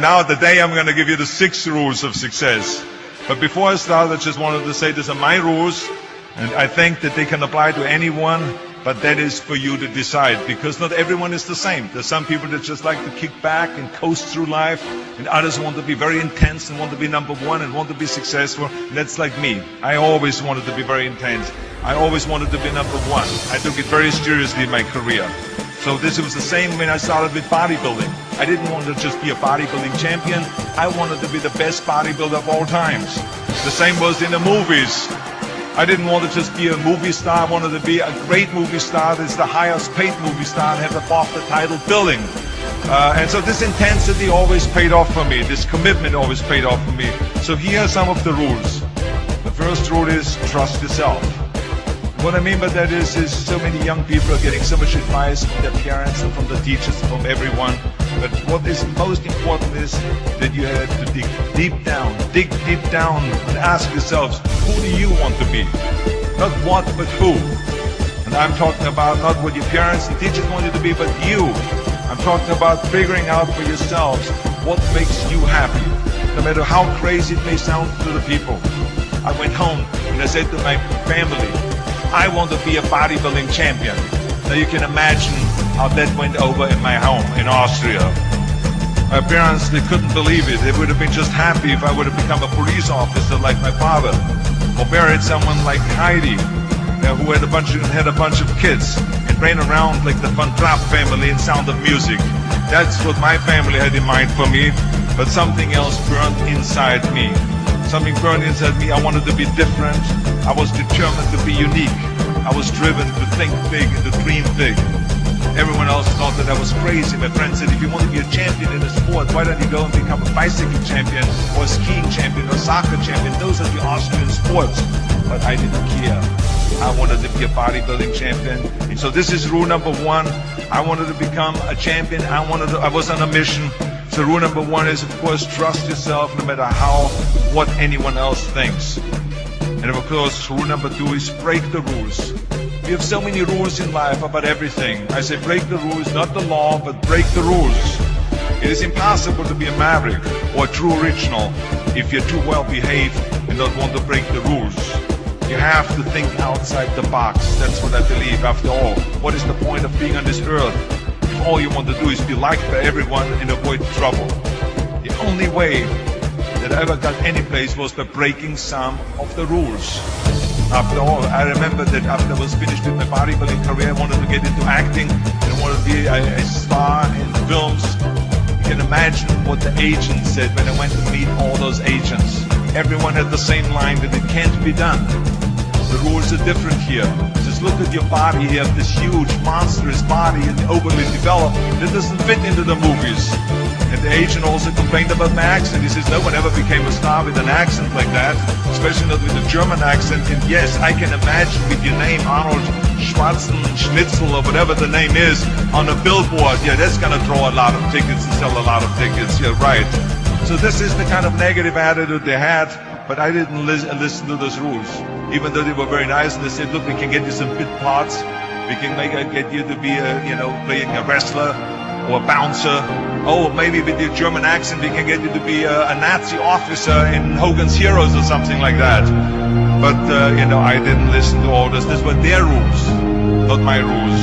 Now today I'm going to give you the 6 rules of success. But before I start, I just wanted to say these are my rules, and I think that they can apply to anyone, but that is for you to decide, because not everyone is the same. There's some people that just like to kick back and coast through life, and others want to be very intense and want to be number one and want to be successful. And that's like me. I always wanted to be very intense. I always wanted to be number one. I took it very seriously in my career. So this was the same when I started with bodybuilding. I didn't want to just be a bodybuilding champion. I wanted to be the best bodybuilder of all times. The same was in the movies. I didn't want to just be a movie star. I wanted to be a great movie star. That's the highest paid movie star and have above the title billing. And so this intensity always paid off for me. This commitment always paid off for me. So here are some of the rules. The first rule is trust yourself. What I mean by that is so many young people are getting so much advice from their parents and from the teachers and from everyone. But what is most important is that you have to dig deep down and ask yourselves, who do you want to be? Not what, but who. And I'm talking about not what your parents and teachers want you to be, but you. I'm talking about figuring out for yourselves what makes you happy, no matter how crazy it may sound to the people. I went home and I said to my family, I want to be a bodybuilding champion. Now you can imagine how that went over in my home in Austria. My parents, they couldn't believe it. They would have been just happy if I would have become a police officer like my father, or married someone like Heidi, who had a bunch of kids and ran around like the Van Trapp family in Sound of Music. That's what my family had in mind for me, but something else burned inside me. Something burned inside me. I wanted to be different. I was determined to be unique. I was driven to think big and to dream big. Everyone else thought that I was crazy. My friend said, if you want to be a champion in a sport, why don't you go and become a bicycle champion or a skiing champion or a soccer champion? Those are the Austrian sports. But I didn't care. I wanted to be a bodybuilding champion. And so this is rule number 1. I wanted to become a champion. I was on a mission. So rule number 1 is, of course, trust yourself no matter what anyone else thinks. And of course, rule number 2 is break the rules. We have so many rules in life about everything. I say break the rules, not the law, but break the rules. It is impossible to be a maverick or a true original if you're too well behaved and don't want to break the rules. You have to think outside the box. That's what I believe. After all, what is the point of being on this earth if all you want to do is be liked by everyone and avoid trouble? The only way that I ever got any place was by breaking some of the rules. After all, I remember that after I was finished with my bodybuilding career, I wanted to get into acting and I wanted to be a star in films. You can imagine what the agent said when I went to meet all those agents. Everyone had the same line that it can't be done. The rules are different here. Just look at your body. You have this huge, monstrous body and overly developed that doesn't fit into the movies. And the agent also complained about my accent. He says, no one ever became a star with an accent like that, especially not with a German accent. And yes, I can imagine with your name, Arnold Schwarzenegger or whatever the name is, on a billboard. Yeah, that's going to draw a lot of tickets and sell a lot of tickets. Yeah, right. So this is the kind of negative attitude they had, but I didn't listen to those rules. Even though they were very nice, and they said, look, we can get you some bit parts. We can get you to be playing a wrestler or a bouncer. Oh, maybe with your German accent we can get you to be a Nazi officer in Hogan's Heroes or something like that. But, I didn't listen to all this. These were their rules, not my rules.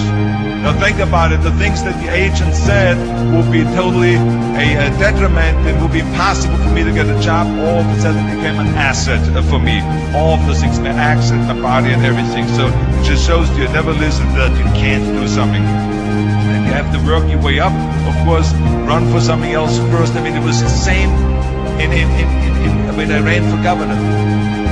Now think about it. The things that the agent said would be totally a detriment. It would be impossible for me to get a job. All of a sudden became an asset for me. All of those things, my accent, my body and everything. So it just shows you never listen that you can't do something. And you have to work your way up. Of course, run for something else first. I mean, it was the same when I ran for governor.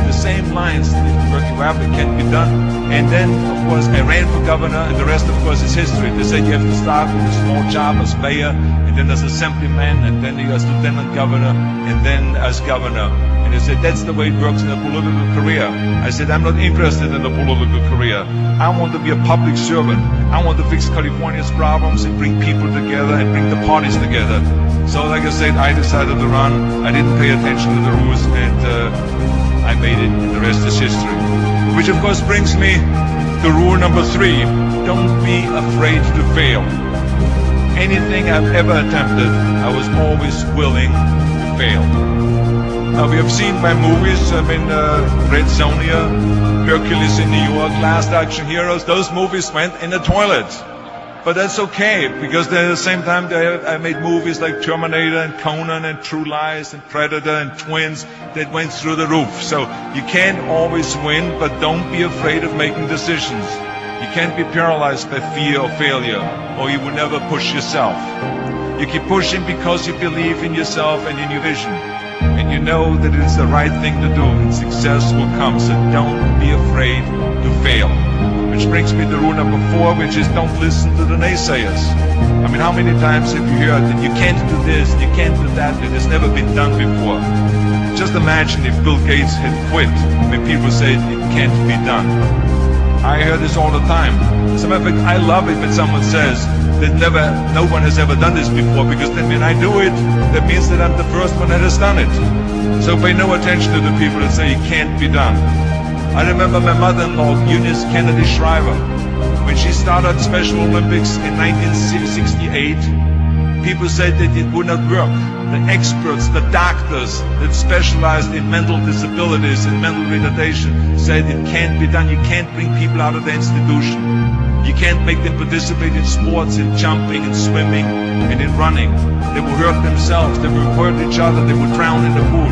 The same lines, working way up, it can't be done. And then, of course, I ran for governor, and the rest, of course, is history. They said you have to start with a small job as mayor, and then as assemblyman, and then as lieutenant governor, and then as governor. And they said that's the way it works in a political career. I said I'm not interested in a political career. I want to be a public servant. I want to fix California's problems and bring people together and bring the parties together. So, like I said, I decided to run. I didn't pay attention to the rules, and I made it, and the rest is history. Which of course brings me to rule number 3. Don't be afraid to fail. anything I've ever attempted, I was always willing to fail. Now, we have seen my movies, Red Sonja, Hercules in New York, Last Action Heroes. Those movies went in the toilet. But that's okay, because at the same time I made movies like Terminator and Conan and True Lies and Predator and Twins that went through the roof. So you can't always win, but don't be afraid of making decisions. You can't be paralyzed by fear or failure, or you will never push yourself. You keep pushing because you believe in yourself and in your vision. And you know that it is the right thing to do, and success will come. So don't be afraid to fail. Which brings me to rule number 4, which is don't listen to the naysayers. I mean, how many times have you heard that you can't do this, you can't do that, it has never been done before? Just imagine if Bill Gates had quit when people say it can't be done. I hear this all the time. As a matter of fact, I love it when someone says that no one has ever done this before, because then when I do it, that means that I'm the first one that has done it. So pay no attention to the people that say it can't be done. I remember my mother-in-law, Eunice Kennedy Shriver, when she started Special Olympics in 1968, people said that it would not work. The experts, the doctors that specialized in mental disabilities and mental retardation said it can't be done. You can't bring people out of the institution. You can't make them participate in sports, in jumping, in swimming, and in running. They will hurt themselves, they will hurt each other, they will drown in the pool.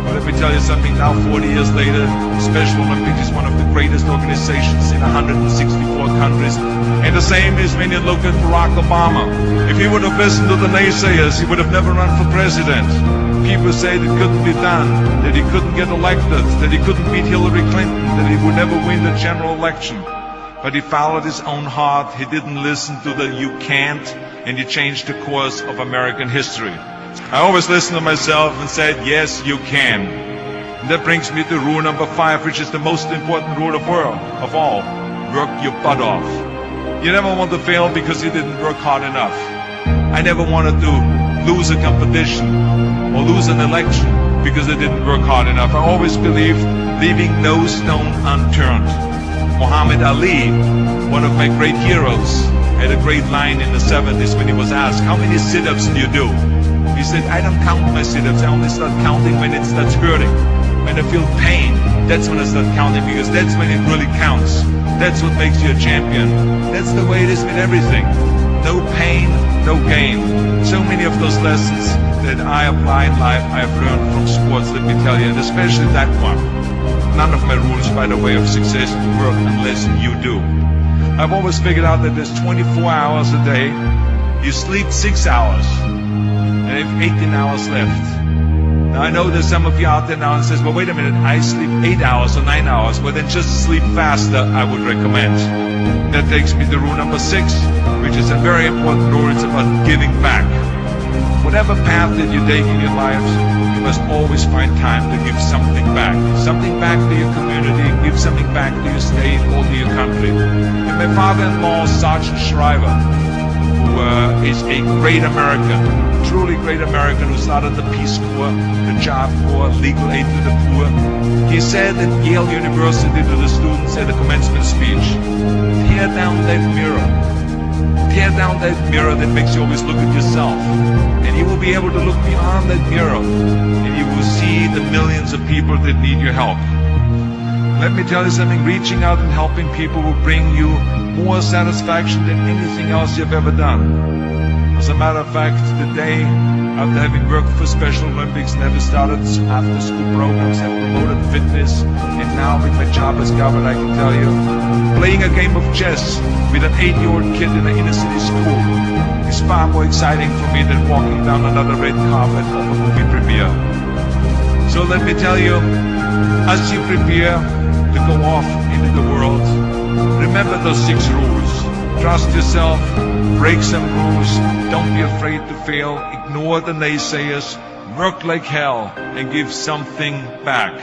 But let me tell you something, now 40 years later, Special Olympics is one of the greatest organizations in 164 countries. And the same is when you look at Barack Obama. If he would have listened to the naysayers, he would have never run for president. People say that it couldn't be done, that he couldn't get elected, that he couldn't beat Hillary Clinton, that he would never win the general election. But he followed his own heart, he didn't listen to the you can't, and he changed the course of American history. I always listen to myself and said, yes, you can. And that brings me to rule number 5, which is the most important rule of all. Work your butt off. You never want to fail because you didn't work hard enough. I never wanted to lose a competition or lose an election because I didn't work hard enough. I always believed leaving no stone unturned. Muhammad Ali, one of my great heroes, had a great line in the 70s when he was asked, how many sit-ups do you do? He said, I don't count my sit-ups, I only start counting when it starts hurting. When I feel pain, that's when I start counting, because that's when it really counts. That's what makes you a champion. That's the way it is with everything. No pain, no gain. So many of those lessons that I apply in life, I have learned from sports, let me tell you, and especially that one. None of my rules, by the way, of success work unless you do. I've always figured out that there's 24 hours a day. You sleep 6 hours. And I have 18 hours left. Now I know there's some of you out there now and says, well, wait a minute, I sleep 8 hours or 9 hours. Well, then just sleep faster, I would recommend. That takes me to rule number 6, which is a very important rule. It's about giving back. Whatever path that you take in your lives, you must always find time to give something back. Something back to your community, give something back to your state or to your country. And my father-in-law, Sergeant Shriver, who is a great American, truly great American, who started the Peace Corps, the Job Corps, legal aid to the poor. He said at Yale University to the students at a commencement speech, tear down that mirror. Tear down that mirror that makes you always look at yourself. And you will be able to look beyond that mirror, and you will see the millions of people that need your help. Let me tell you something, reaching out and helping people will bring you more satisfaction than anything else you've ever done. As a matter of fact, today, after having worked for Special Olympics and having started after-school programs, have promoted fitness, and now with my job as governor, I can tell you, playing a game of chess with an 8-year-old kid in an inner-city school is far more exciting for me than walking down another red carpet of a movie premiere. So let me tell you, as you prepare to go off into the world, remember those 6 rules. Trust yourself, break some rules, don't be afraid to fail, ignore the naysayers, work like hell, and give something back.